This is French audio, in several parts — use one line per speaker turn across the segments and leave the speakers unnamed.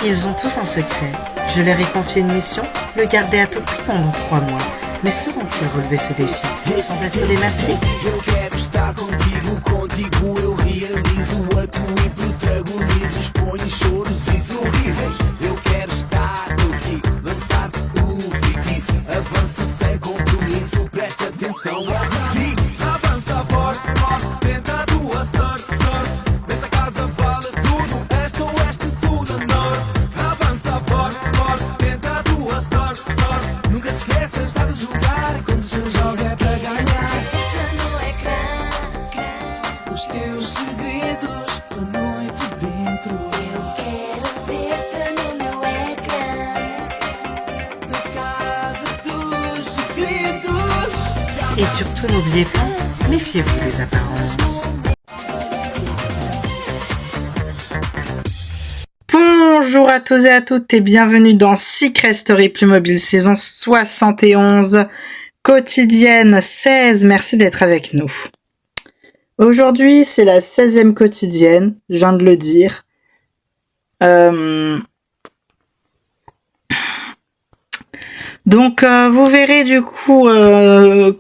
Ils ont tous un secret. Je leur ai confié une mission, le garder à tout prix pendant 3 mois. Mais sauront-ils relever ce défi sans être démasqués?
Eu quero estar contigo, contigo eu realizo, atuo e protagonizo, exponho choros e sorrisos. Eu quero estar contigo, lançar-te o feitiço, avança sem compromisso, presta atenção ao que digo. Avança forte, forte, tenta a tua sorte, sorte, nesta casa vale tudo, este oeste, sul ou norte. Avança forte, forte, tenta a tua sorte, sorte, nunca te esqueças, estás a jogar, quando se joga é para ganhar. Os teus segredos da noite dentro.
Eu quero ver-te no meu ecrã.
Da casa dos segredos.
Et surtout, n'oubliez pas, méfiez-vous des apparences.
Bonjour à tous et à toutes et bienvenue dans Secret Story Playmobil saison 71, quotidienne 16, merci d'être avec nous. Aujourd'hui c'est la 16e quotidienne, je viens de le dire. Donc vous verrez du coup vous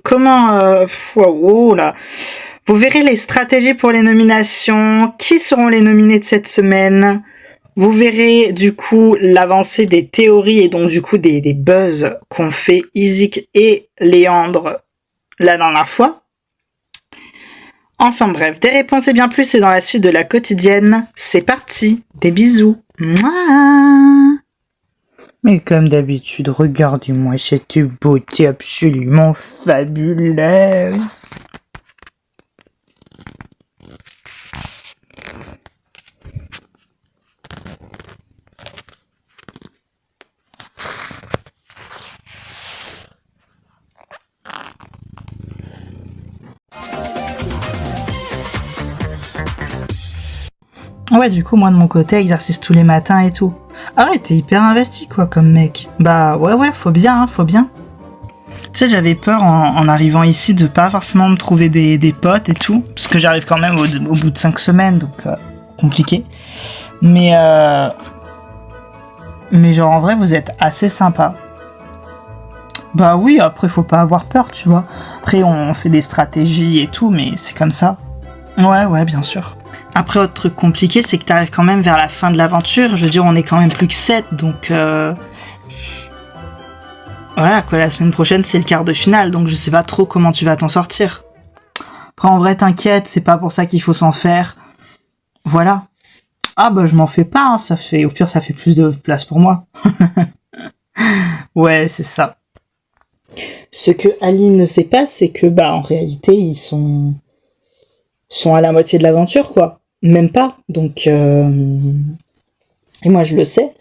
verrez les stratégies pour les nominations, qui seront les nominés de cette semaine. Vous verrez du coup l'avancée des théories et donc du coup des buzz qu'ont fait Isaac et Léandre la dernière fois. Enfin bref, des réponses et bien plus, c'est dans la suite de la quotidienne. C'est parti, des bisous. Mouah. Mais comme d'habitude, regardez-moi cette beauté absolument fabuleuse. Ouais, du coup, moi, de mon côté, exercice tous les matins et tout. Ah ouais, t'es hyper investi, quoi, comme mec. Bah, ouais, faut bien, faut bien. Tu sais, j'avais peur, en arrivant ici, de pas forcément me trouver des potes et tout. Parce que j'arrive quand même au bout de 5 semaines, donc compliqué. Mais genre, en vrai, vous êtes assez sympa. Bah oui, après, faut pas avoir peur, tu vois. Après, on fait des stratégies et tout, mais c'est comme ça. Ouais, bien sûr. Après, autre truc compliqué, c'est que t'arrives quand même vers la fin de l'aventure. Je veux dire, on est quand même plus que 7, donc... Voilà, quoi, la semaine prochaine, c'est le quart de finale, donc je sais pas trop comment tu vas t'en sortir. Après, en vrai, t'inquiète, c'est pas pour ça qu'il faut s'en faire. Voilà. Ah bah, je m'en fais pas, hein, ça fait... Au pire, ça fait plus de place pour moi. Ouais, c'est ça. Ce que Aline ne sait pas, c'est que, bah, en réalité, ils sont à la moitié de l'aventure, quoi. Même pas. Donc, et moi, je le sais.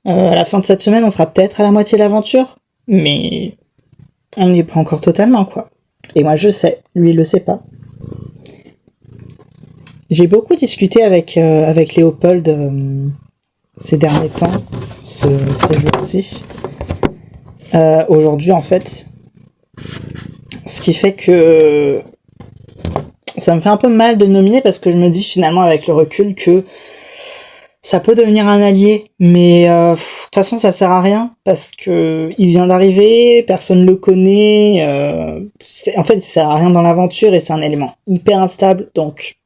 À la fin de cette semaine, on sera peut-être à la moitié de l'aventure, mais on n'y est pas encore totalement, quoi. Et moi, je sais. Lui, il le sait pas. J'ai beaucoup discuté avec Léopold ces derniers temps, ces jours-ci. Aujourd'hui, en fait. Ce qui fait que ça me fait un peu mal de le nominer parce que je me dis finalement avec le recul que ça peut devenir un allié, mais de toute façon ça sert à rien parce que il vient d'arriver, personne le connaît, en fait ça sert à rien dans l'aventure et c'est un élément hyper instable, donc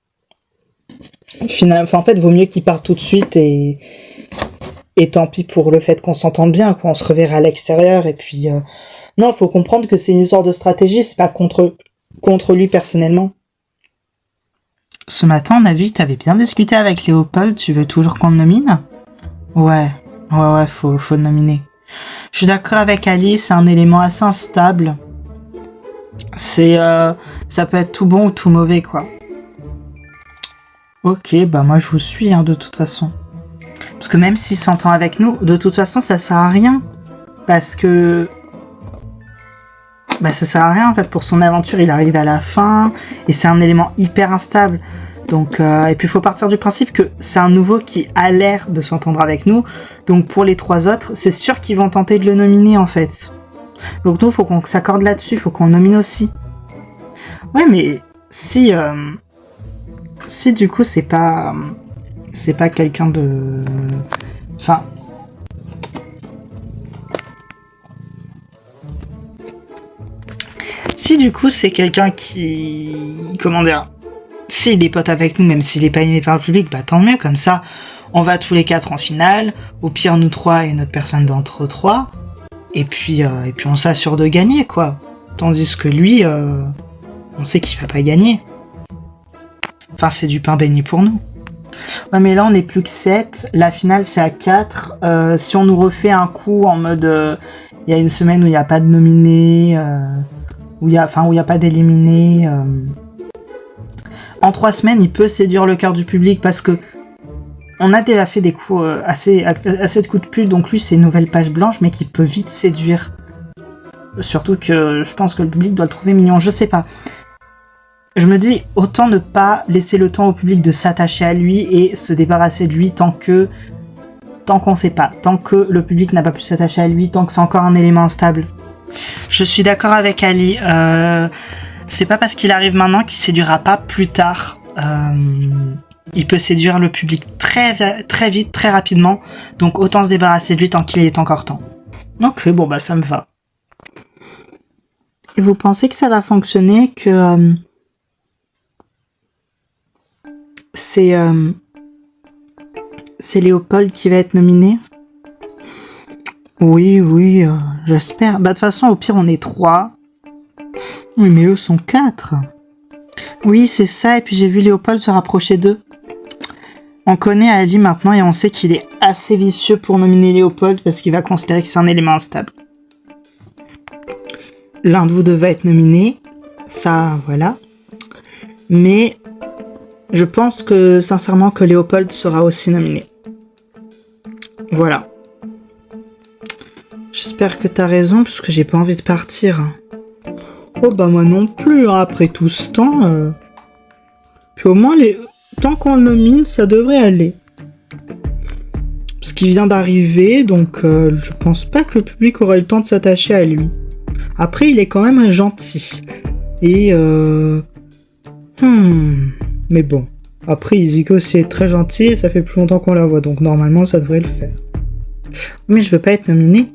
finalement, en fait vaut mieux qu'il parte tout de suite et tant pis pour le fait qu'on s'entende bien, quoi, on se reverra à l'extérieur et puis non, faut comprendre que c'est une histoire de stratégie, c'est pas contre lui personnellement. Ce matin, on a vu que t'avais bien discuté avec Léopold, tu veux toujours qu'on le nomine ? Ouais, faut le nominer. Je suis d'accord avec Alice, c'est un élément assez instable. Ça peut être tout bon ou tout mauvais, quoi. Ok, bah moi je vous suis, hein, de toute façon. Parce que même s'il s'entend avec nous, de toute façon, ça sert à rien. Parce que... Bah ça sert à rien en fait, pour son aventure il arrive à la fin et c'est un élément hyper instable, donc et puis il faut partir du principe que c'est un nouveau qui a l'air de s'entendre avec nous, donc pour les 3 autres c'est sûr qu'ils vont tenter de le nominer en fait, donc nous faut qu'on s'accorde là-dessus, faut qu'on le nomine aussi. Ouais mais si du coup c'est pas quelqu'un de... Enfin... Si du coup c'est quelqu'un qui... Comment dire? S'il est pote avec nous, même s'il est pas aimé par le public, bah tant mieux, comme ça, on va tous les 4 en finale, au pire nous 3 et notre personne d'entre 3, et puis on s'assure de gagner, quoi. Tandis que lui, on sait qu'il va pas gagner. Enfin, c'est du pain béni pour nous. Ouais, mais là, on est plus que 7, la finale c'est à 4, si on nous refait un coup en mode... Il y a une semaine où il n'y a pas de nominé, où il y a pas d'éliminé... En 3 semaines, il peut séduire le cœur du public parce que on a déjà fait des coups assez de coups de pute, donc lui c'est une nouvelle page blanche, mais qui peut vite séduire. Surtout que je pense que le public doit le trouver mignon, je sais pas. Je me dis, autant ne pas laisser le temps au public de s'attacher à lui et se débarrasser de lui tant qu'on sait pas, tant que le public n'a pas pu s'attacher à lui, tant que c'est encore un élément instable. Je suis d'accord avec Ali, c'est pas parce qu'il arrive maintenant qu'il séduira pas plus tard. Il peut séduire le public très vite, très rapidement. Donc autant se débarrasser de lui tant qu'il est encore temps. Ok, bon bah ça me va. Et vous pensez que ça va fonctionner, que c'est Léopold qui va être nominé? Oui, j'espère. Bah de toute façon, au pire on est 3. Oui, mais eux sont 4. Oui, c'est ça, et puis j'ai vu Léopold se rapprocher d'eux. On connaît Ali maintenant et on sait qu'il est assez vicieux pour nominer Léopold parce qu'il va considérer que c'est un élément instable. L'un de vous deux va être nominé, ça, voilà. Mais je pense que, sincèrement, que Léopold sera aussi nominé. Voilà. J'espère que t'as raison, parce que j'ai pas envie de partir. Oh bah moi non plus, hein, après tout ce temps. Puis au moins, tant qu'on le nomine, ça devrait aller. Parce qu'il vient d'arriver, donc je pense pas que le public aura eu le temps de s'attacher à lui. Après, il est quand même gentil. Et mais bon. Après, Iziko aussi est très gentil et ça fait plus longtemps qu'on la voit, donc normalement ça devrait le faire. Mais je veux pas être nominé.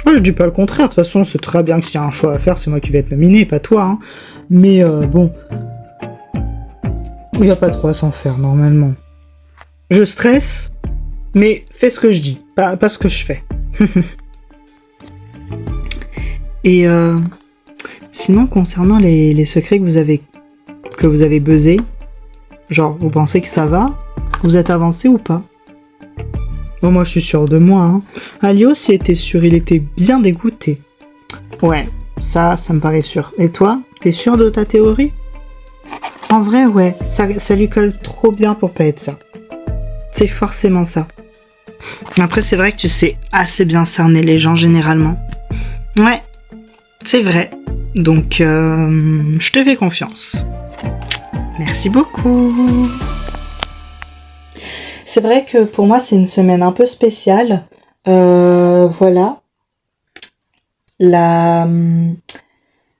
Oh, je dis pas le contraire, de toute façon c'est très bien que s'il y a un choix à faire, c'est moi qui vais être nominé, pas toi. Hein. Mais bon, il n'y a pas trop à s'en faire normalement. Je stresse, mais fais ce que je dis, pas ce que je fais. Et sinon, concernant les secrets que vous avez buzzés, genre, vous pensez que ça va? Vous êtes avancé ou pas? Bon, moi, je suis sûr de moi. Hein. Ali aussi était sûr, il était bien dégoûté. Ouais, ça me paraît sûr. Et toi, t'es sûr de ta théorie? En vrai, ouais, ça lui colle trop bien pour pas être ça. C'est forcément ça. Après, c'est vrai que tu sais assez bien cerner les gens, généralement. Ouais, c'est vrai. Donc, je te fais confiance. Merci beaucoup. C'est vrai que pour moi, c'est une semaine un peu spéciale. Voilà.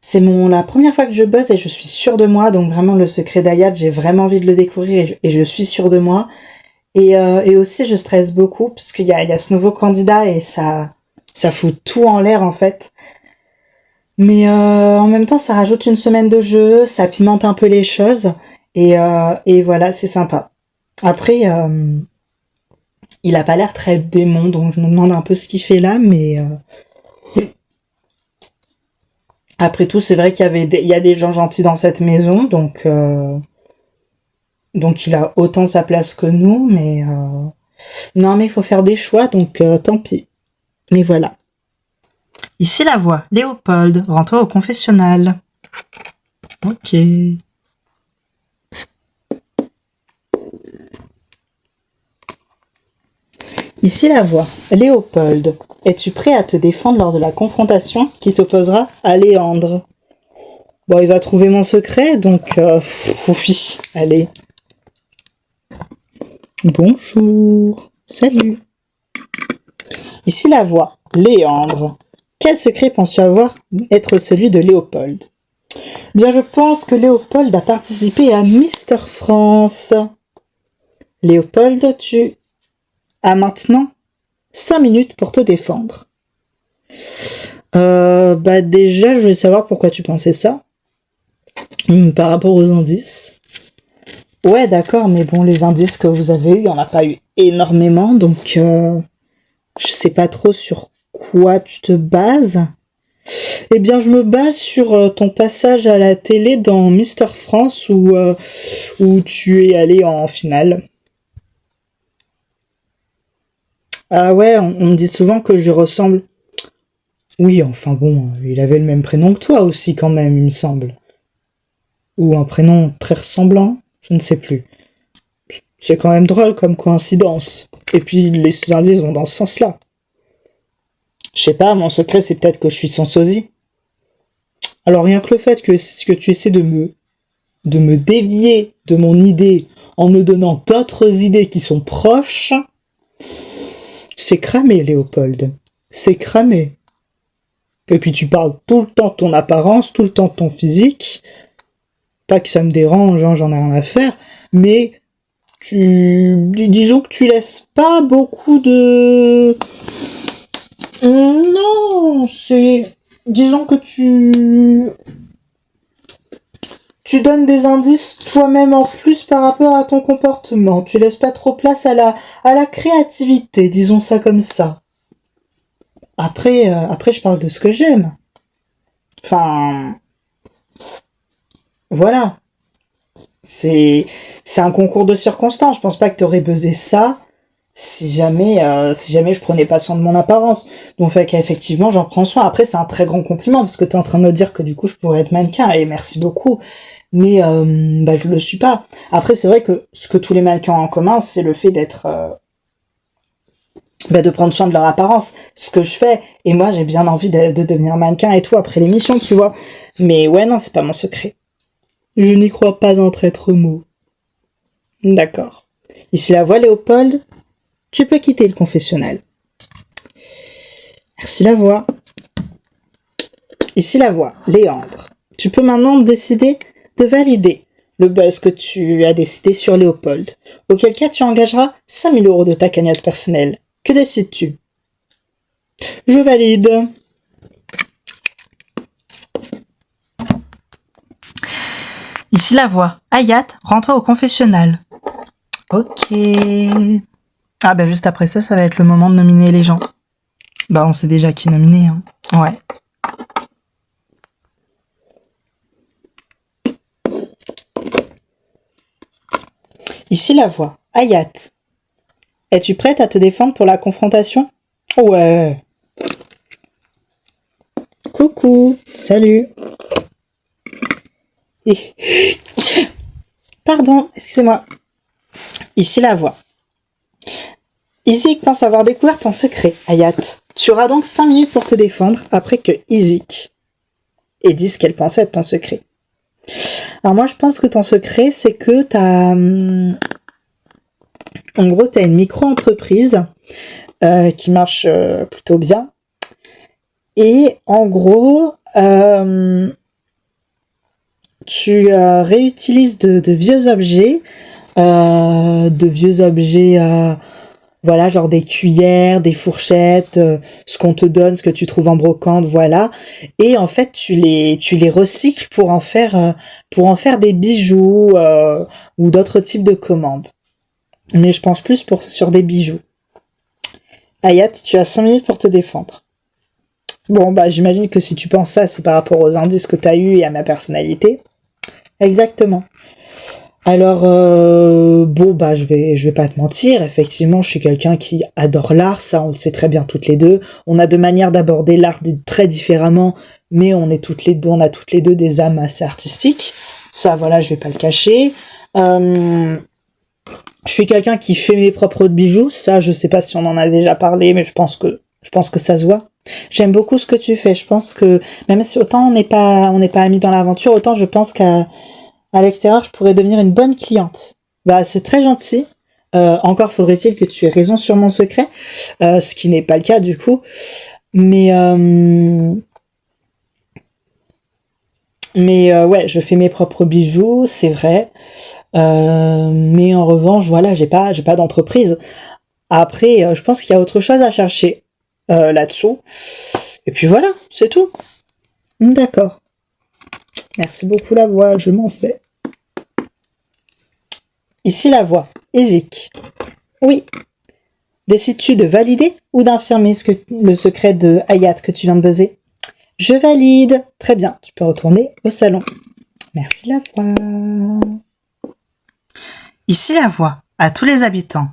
C'est la première fois que je buzz et je suis sûre de moi. Donc vraiment, le secret d'Ayad, j'ai vraiment envie de le découvrir et je suis sûre de moi. Et aussi, je stresse beaucoup parce qu'il y a ce nouveau candidat et ça fout tout en l'air en fait. Mais en même temps, ça rajoute une semaine de jeu, ça pimente un peu les choses. Et voilà, c'est sympa. Après, il a pas l'air très démon, donc je me demande un peu ce qu'il fait là, mais après tout, c'est vrai qu'il y a des gens gentils dans cette maison, donc il a autant sa place que nous, mais non, mais il faut faire des choix, donc tant pis. Mais voilà. Ici la voix, Léopold, rends-toi au confessionnal. Ok. Ici la voix, Léopold, es-tu prêt à te défendre lors de la confrontation qui t'opposera à Léandre? Bon, il va trouver mon secret, donc oui, allez. Bonjour, salut. Ici la voix, Léandre. Quel secret penses-tu être celui de Léopold? Bien, je pense que Léopold a participé à Mister France. Léopold, tu as maintenant 5 minutes pour te défendre. Déjà, je voulais savoir pourquoi tu pensais ça. Par rapport aux indices. Ouais, d'accord, mais bon, les indices que vous avez eus, il n'y en a pas eu énormément, donc je sais pas trop sur quoi tu te bases. Eh bien, je me base sur ton passage à la télé dans Mister France où tu es allé en finale. Ah ouais, on me dit souvent que je ressemble. Oui, enfin bon, il avait le même prénom que toi aussi quand même, il me semble. Ou un prénom très ressemblant, je ne sais plus. C'est quand même drôle comme coïncidence. Et puis les indices vont dans ce sens-là. Je sais pas, mon secret c'est peut-être que je suis son sosie. Alors rien que le fait que tu essaies de me dévier de mon idée en me donnant d'autres idées qui sont proches, c'est cramé, Léopold. C'est cramé. Et puis tu parles tout le temps de ton apparence, tout le temps de ton physique. Pas que ça me dérange, hein, j'en ai rien à faire. Mais disons que tu laisses pas beaucoup de... Non, disons que tu donnes des indices toi-même en plus par rapport à ton comportement. Tu laisses pas trop place à la créativité, disons ça comme ça. Après, je parle de ce que j'aime. Enfin, voilà. C'est un concours de circonstances. Je pense pas que t'aurais buzzé ça si jamais je prenais pas soin de mon apparence. Donc fait qu'effectivement j'en prends soin. Après c'est un très grand compliment parce que t'es en train de me dire que du coup je pourrais être mannequin et merci beaucoup. Mais je le suis pas. Après c'est vrai que ce que tous les mannequins ont en commun c'est le fait d'être de prendre soin de leur apparence, ce que je fais. Et moi j'ai bien envie de devenir mannequin et tout après l'émission, tu vois. Mais ouais non c'est pas mon secret. Je n'y crois pas en traître mot. D'accord. Ici la voix Léopold. Tu peux quitter le confessionnal. Merci la voix. Ici la voix, Léandre. Tu peux maintenant décider de valider le buzz que tu as décidé sur Léopold. Auquel cas tu engageras 5 000 € de ta cagnotte personnelle. Que décides-tu? Je valide. Ici la voix. Hayat, rends-toi au confessionnal. Ok. Ah juste après ça va être le moment de nominer les gens. On sait déjà qui nominer, hein. Ouais. Ici la voix. Hayat. Es-tu prête à te défendre pour la confrontation? Ouais. Coucou. Salut. Pardon, excusez-moi. Ici la voix. Izik pense avoir découvert ton secret, Hayat. Tu auras donc 5 minutes pour te défendre après que Izik ait dit ce qu'elle pensait de ton secret. Alors moi je pense que ton secret c'est que t'as une micro-entreprise qui marche plutôt bien. Et en gros tu réutilises de vieux objets voilà, genre des cuillères, des fourchettes, ce qu'on te donne, ce que tu trouves en brocante, voilà. Et en fait, tu les recycles pour en faire des bijoux ou d'autres types de commandes. Mais je pense plus sur des bijoux. Hayat, tu as 5 minutes pour te défendre. Bon, j'imagine que si tu penses ça, c'est par rapport aux indices que t'as eu et à ma personnalité. Exactement. Alors, je vais pas te mentir, effectivement, je suis quelqu'un qui adore l'art, ça on le sait très bien toutes les deux. On a deux manières d'aborder l'art très différemment, mais on a toutes les deux des âmes assez artistiques. Ça, voilà, je vais pas le cacher. Je suis quelqu'un qui fait mes propres bijoux, ça, je sais pas si on en a déjà parlé, mais je pense que ça se voit. J'aime beaucoup ce que tu fais, je pense que, même si autant on n'est pas amis dans l'aventure, autant je pense qu'à l'extérieur, je pourrais devenir une bonne cliente. C'est très gentil. Encore faudrait-il que tu aies raison sur mon secret, ce qui n'est pas le cas du coup. Mais ouais, je fais mes propres bijoux, c'est vrai. Mais en revanche, voilà, j'ai pas d'entreprise. Après, je pense qu'il y a autre chose à chercher là-dessous. Et puis voilà, c'est tout. D'accord. Merci beaucoup la voix, je m'en fais. Ici la voix. Ezik. Oui. Décides-tu de valider ou d'infirmer le secret de Hayat que tu viens de buzzer? Je valide. Très bien, tu peux retourner au salon. Merci la voix. Ici la voix. À tous les habitants.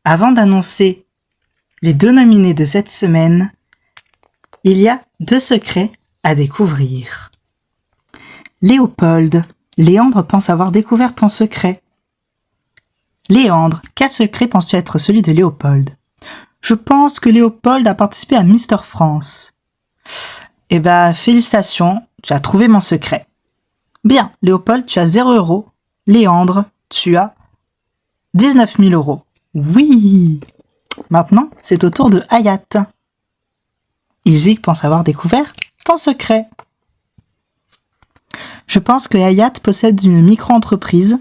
Avant d'annoncer les 2 nominés de cette semaine, il y a 2 secrets à découvrir. Léopold. Léandre pense avoir découvert ton secret. Léandre, quel secret penses-tu être celui de Léopold? Je pense que Léopold a participé à Mister France. Eh ben, félicitations, tu as trouvé mon secret. Bien, Léopold, tu as 0 €. Léandre, tu as 19 000 €. Oui! Maintenant, c'est au tour de Hayat. Izik pense avoir découvert ton secret. Je pense que Hayat possède une micro-entreprise.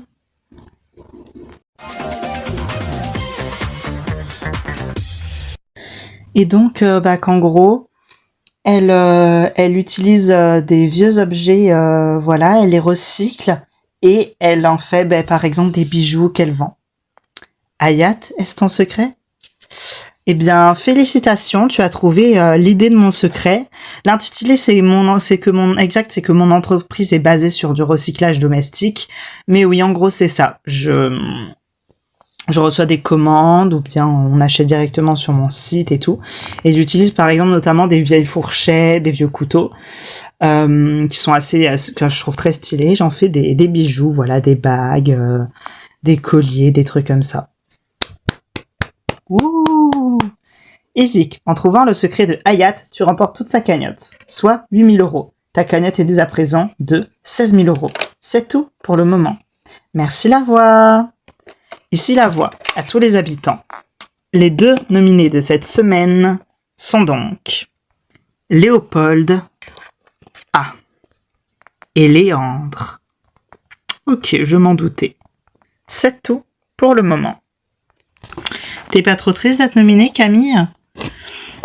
Et donc, qu'en gros, elle utilise des vieux objets, voilà, elle les recycle et elle en fait, par exemple, des bijoux qu'elle vend. Hayat, est-ce ton secret? Eh bien, félicitations, tu as trouvé l'idée de mon secret. L'intitulé, c'est que mon entreprise est basée sur du recyclage domestique. Mais oui, en gros, c'est ça. Je reçois des commandes ou bien on achète directement sur mon site et tout. Et j'utilise par exemple notamment des vieilles fourchettes, des vieux couteaux qui sont que je trouve très stylés. J'en fais des bijoux, voilà, des bagues, des colliers, des trucs comme ça. Ouh! Izik, en trouvant le secret de Hayat, tu remportes toute sa cagnotte, soit 8 000 €. Ta cagnotte est dès à présent de 16 000 €. C'est tout pour le moment. Merci la voix. Ici la voix à tous les habitants. Les 2 nominés de cette semaine sont donc Léopold A et Léandre. Ok, je m'en doutais. C'est tout pour le moment. T'es pas trop triste d'être nominée, Camille?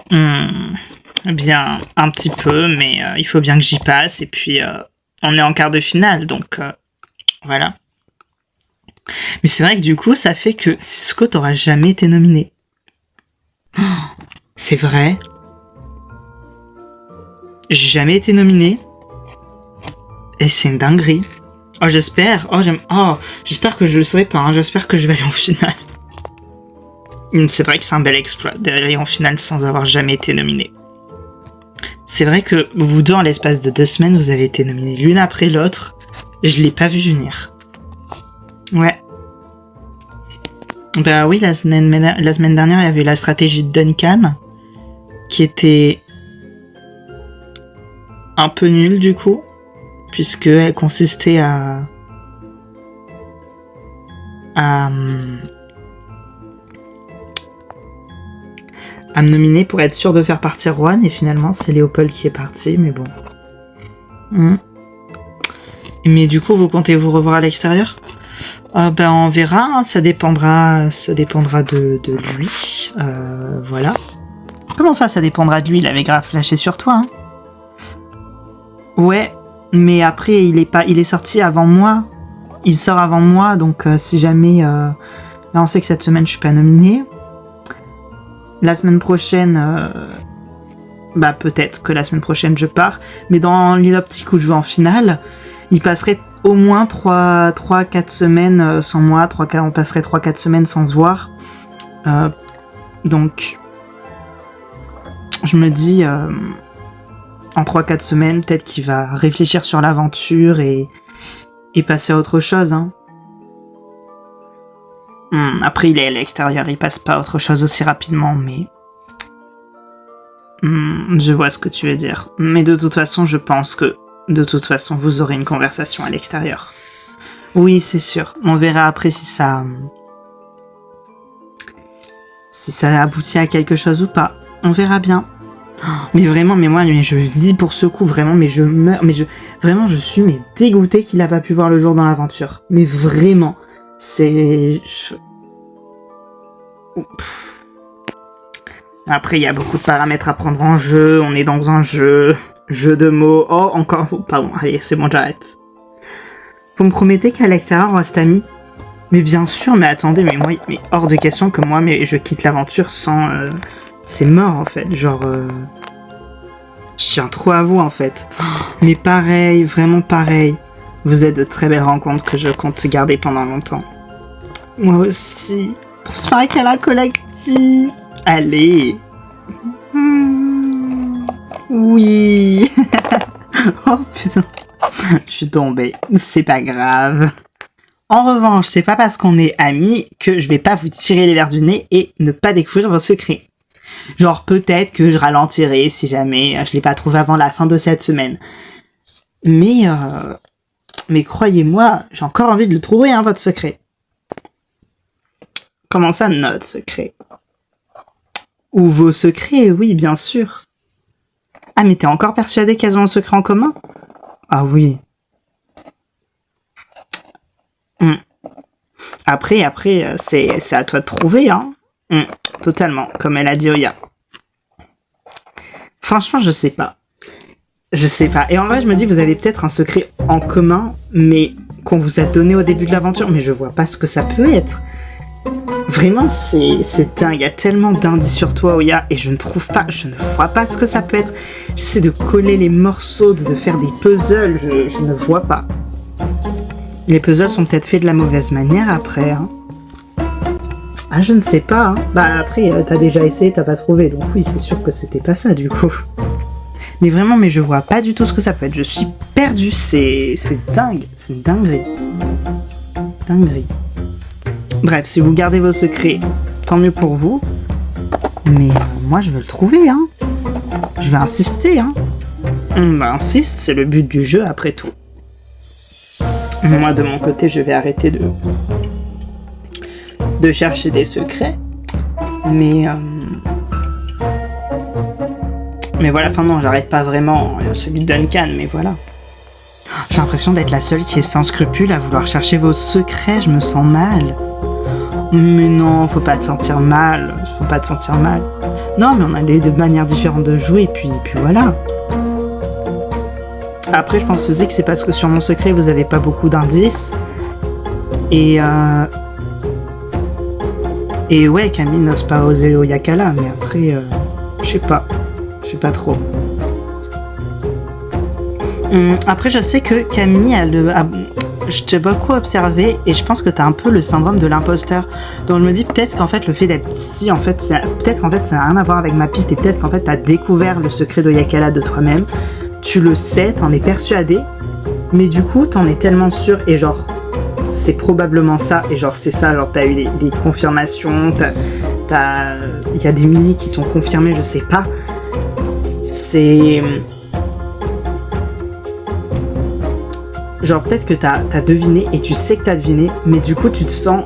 Bien, un petit peu, mais il faut bien que j'y passe. Et puis, on est en quart de finale, donc voilà. Mais c'est vrai que du coup, ça fait que Cisco t'aura jamais été nominé. Oh, c'est vrai. J'ai jamais été nominé. Et c'est une dinguerie. Oh, j'espère. J'espère que je le saurai pas. Hein. J'espère que je vais aller en finale. C'est vrai que c'est un bel exploit d'aller en finale sans avoir jamais été nominé. C'est vrai que vous deux, en l'espace de 2 semaines, vous avez été nominés l'une après l'autre. Je l'ai pas vu venir. Ouais. Bah oui, la semaine dernière, il y avait la stratégie de Duncan, qui était un peu nulle du coup, puisque elle consistait à me nominer pour être sûr de faire partir Juan, et finalement c'est Léopold qui est parti, mais bon. Mais du coup, vous comptez vous revoir à l'extérieur? On verra, hein, ça dépendra de lui. Voilà. Comment ça dépendra de lui? Il avait grave flashé sur toi, hein. Ouais, mais après il est sorti avant moi. Il sort avant moi, donc si jamais là on sait que cette semaine je suis pas nominée. La semaine prochaine, peut-être que la semaine prochaine je pars, mais dans l'optique où je vais en finale, il passerait au moins 3-4 semaines sans moi, on passerait 3-4 semaines sans se voir. Donc, je me dis, en 3-4 semaines, peut-être qu'il va réfléchir sur l'aventure et passer à autre chose, hein. Après, il est à l'extérieur, il passe pas à autre chose aussi rapidement, mais... je vois ce que tu veux dire. Mais de toute façon, je pense que, vous aurez une conversation à l'extérieur. Oui, c'est sûr. On verra après si ça aboutit à quelque chose ou pas. On verra bien. Mais vraiment, je vis pour ce coup, vraiment, mais je meurs, vraiment, je suis dégoûtée qu'il a pas pu voir le jour dans l'aventure. Mais vraiment, c'est... Après, il y a beaucoup de paramètres à prendre en jeu. On est dans un jeu de mots. Oh, encore... Pardon, allez, c'est bon, j'arrête. Vous me promettez qu'à l'extérieur, on reste amis? Mais bien sûr, mais attendez, mais moi, mais hors de question que moi, mais je quitte l'aventure sans... C'est mort, en fait, genre... Je tiens trop à vous, en fait. Mais pareil, vraiment pareil. Vous êtes de très belles rencontres que je compte garder pendant longtemps. Moi aussi. Pour soirée câlin collectif. Allez. Oui. Oh putain. Je suis tombée. C'est pas grave. En revanche, c'est pas parce qu'on est amis que je vais pas vous tirer les verres du nez et ne pas découvrir vos secrets. Genre peut-être que je ralentirai si jamais je l'ai pas trouvé avant la fin de cette semaine. Mais croyez-moi, j'ai encore envie de le trouver, hein, votre secret. Comment ça, notre secret? Ou vos secrets, oui, bien sûr. Ah, mais t'es encore persuadé qu'elles ont un secret en commun? Ah oui. Après, c'est à toi de trouver, hein. Totalement, comme elle a dit Oya. Franchement, je sais pas. Et en vrai, je me dis, vous avez peut-être un secret en commun, mais qu'on vous a donné au début de l'aventure, mais je vois pas ce que ça peut être. Vraiment, c'est dingue. Il y a tellement d'indices sur toi, Oya, et je ne vois pas ce que ça peut être. J'essaie de coller les morceaux, de faire des puzzles, je ne vois pas. Les puzzles sont peut-être faits de la mauvaise manière après, hein. Ah, je ne sais pas, hein. Bah après, t'as déjà essayé, t'as pas trouvé, donc oui, c'est sûr que c'était pas ça, du coup. Mais vraiment, je vois pas du tout ce que ça peut être. Je suis perdue, c'est dingue, c'est une dinguerie. Bref, si vous gardez vos secrets, tant mieux pour vous. Mais moi, je veux le trouver, hein. Je vais insister, hein. Insiste, c'est le but du jeu, après tout. Moi, de mon côté, je vais arrêter de chercher des secrets. Mais voilà, enfin non, j'arrête pas vraiment celui de Duncan, mais voilà. J'ai l'impression d'être la seule qui est sans scrupules à vouloir chercher vos secrets, je me sens mal. Mais non, faut pas te sentir mal. Non, mais on a des manières différentes de jouer, et puis voilà. Après, je pense aussi que c'est parce que sur mon secret, vous avez pas beaucoup d'indices. Et ouais, Camille n'ose pas oser au Yakala, mais après, je sais pas trop. Après, je sais que Camille, je t'ai beaucoup observé, et je pense que t'as un peu le syndrome de l'imposteur. Donc je me dis peut-être qu'en fait, le fait d'être psy, ça n'a rien à voir avec ma piste, et peut-être qu'en fait, t'as découvert le secret de Yakala de toi-même. Tu le sais, t'en es persuadé, mais du coup, t'en es tellement sûr, et genre, c'est probablement ça, et genre, c'est ça, genre, t'as eu des confirmations, il y a des mini qui t'ont confirmé, je sais pas. C'est... Genre, peut-être que t'as deviné, et tu sais que t'as deviné, mais du coup, tu te sens...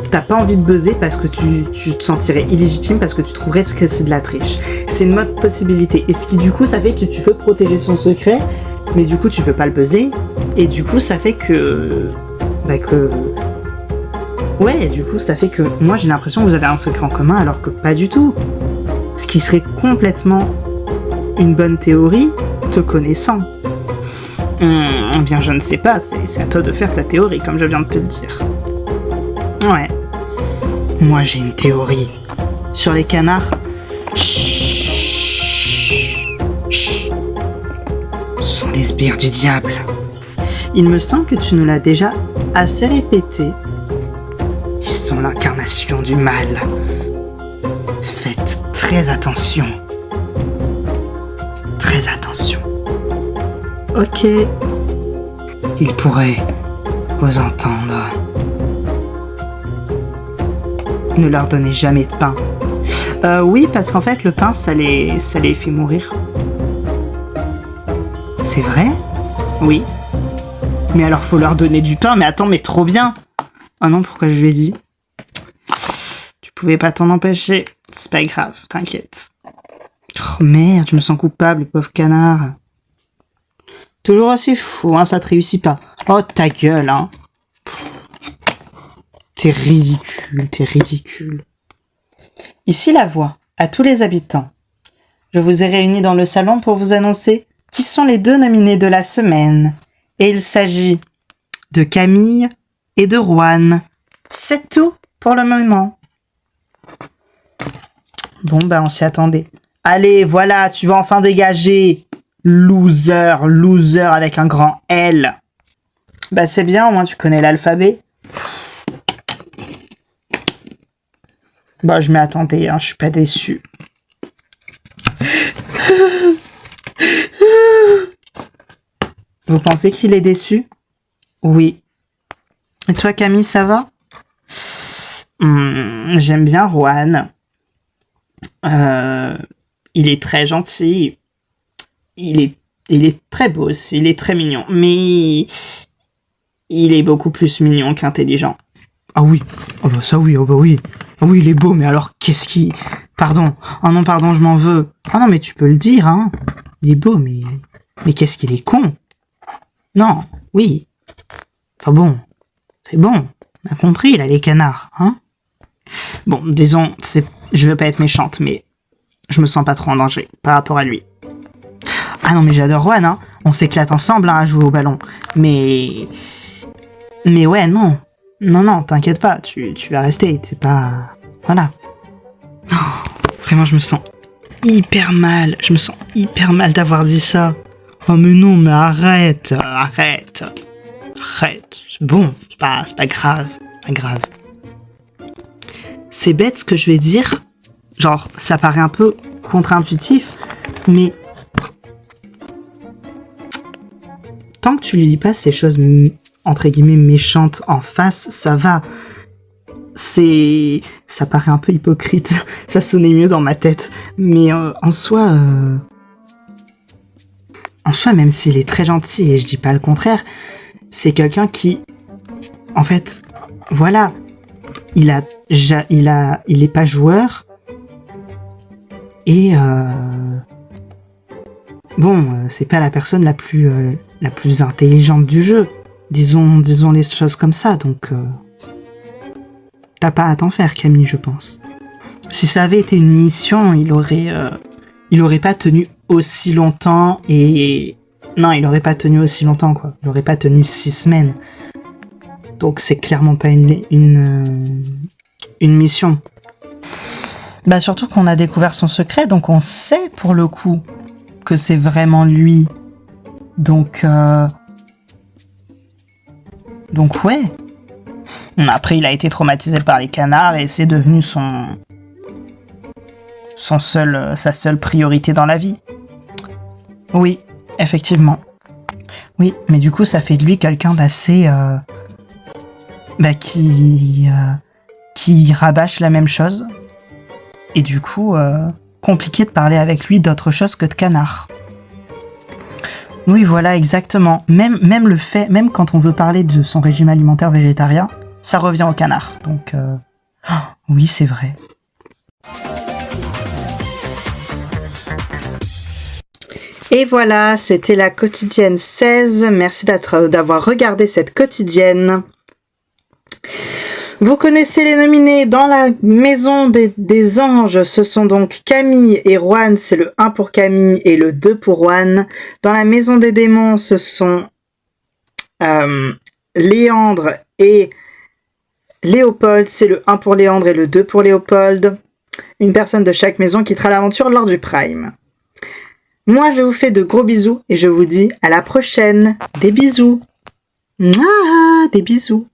T'as pas envie de buzzer parce que tu te sentirais illégitime, parce que tu trouverais que c'est de la triche. C'est une mode possibilité. Et ce qui, du coup, ça fait que tu veux protéger son secret, mais du coup, tu veux pas le buzzer. Et du coup, ça fait que... Ouais, du coup, ça fait que... Moi, j'ai l'impression que vous avez un secret en commun, alors que pas du tout. Ce qui serait complètement une bonne théorie, te connaissant. Bien, je ne sais pas. C'est à toi de faire ta théorie, comme je viens de te le dire. Ouais. Moi, j'ai une théorie. Sur les canards... Chut. Ce sont les sbires du diable. Il me semble que tu nous l'as déjà assez répété. Ils sont l'incarnation du mal. Faites très attention. Très attention. Ok. Ils pourraient vous entendre. Ne leur donnez jamais de pain. Oui, parce qu'en fait, le pain, ça les fait mourir. C'est vrai? Oui. Mais alors, faut leur donner du pain. Mais attends, mais trop bien. Oh non, pourquoi je lui ai dit? Tu pouvais pas t'en empêcher. C'est pas grave, t'inquiète. Oh merde, je me sens coupable, pauvre canard. Toujours assez fou, hein, ça te réussit pas. Oh, ta gueule, hein. T'es ridicule. Ici la voix. à tous les habitants. Je vous ai réunis dans le salon pour vous annoncer qui sont les 2 nominés de la semaine. Et il s'agit de Camille et de Juan. C'est tout pour le moment. Bon, on s'y attendait. Allez, voilà, tu vas enfin dégager. Loser, loser avec un grand L. C'est bien, au moins tu connais l'alphabet. Je m'y attendais, je suis pas déçue. Vous pensez qu'il est déçu? Oui. Et toi, Camille, ça va? J'aime bien Juan. Il est très gentil. Il est très beau aussi. Il est très mignon. Mais il est beaucoup plus mignon qu'intelligent. Ah oui. Ça oui. oui. Ah oui, il est beau, mais alors qu'est-ce qui... Pardon. Oh non, pardon, je m'en veux. Oh non, mais tu peux le dire, hein. Il est beau, mais qu'est-ce qu'il est con. Non, oui. Enfin bon, c'est bon. On a compris, là, les canards, hein. Bon, disons, je veux pas être méchante, mais je me sens pas trop en danger par rapport à lui. Ah non, mais j'adore Juan, hein. On s'éclate ensemble, hein, à jouer au ballon. Mais ouais, non. Non, t'inquiète pas, tu vas rester, c'est pas... Voilà. Oh, vraiment, je me sens hyper mal. Je me sens hyper mal d'avoir dit ça. Oh mais non, mais arrête. C'est bon, c'est pas grave. Pas grave. C'est bête ce que je vais dire. Genre, ça paraît un peu contre-intuitif, mais... Tant que tu lui dis pas ces choses, entre guillemets, méchantes en face, ça va. Ça paraît un peu hypocrite. Ça sonnait mieux dans ma tête. Mais en soi, même s'il est très gentil, et je dis pas le contraire, c'est quelqu'un qui, en fait, voilà, il est pas joueur, et c'est pas la personne la plus intelligente du jeu. Disons les choses comme ça, donc t'as pas à t'en faire, Camille, je pense. Si ça avait été une mission, il aurait pas tenu aussi longtemps et... Non, il aurait pas tenu aussi longtemps, quoi. Il aurait pas tenu 6 semaines. Donc c'est clairement pas une mission. Surtout qu'on a découvert son secret, donc on sait pour le coup que c'est vraiment lui. Donc ouais. Après, il a été traumatisé par les canards et c'est devenu sa seule priorité dans la vie. Oui, effectivement. Oui, mais du coup, ça fait de lui quelqu'un d'assez... qui rabâche la même chose. Et du coup, compliqué de parler avec lui d'autre chose que de canard. Oui, voilà, exactement. Même le fait, même quand on veut parler de son régime alimentaire végétarien, ça revient au canard. Donc, oui, c'est vrai. Et voilà, c'était la quotidienne 16. Merci d'avoir regardé cette quotidienne. Vous connaissez les nominés dans la maison des anges, ce sont donc Camille et Juan, c'est le 1 pour Camille et le 2 pour Juan. Dans la maison des démons, ce sont Léandre et Léopold, c'est le 1 pour Léandre et le 2 pour Léopold. Une personne de chaque maison quittera l'aventure lors du Prime. Moi, je vous fais de gros bisous et je vous dis à la prochaine. Des bisous. Mouah, des bisous.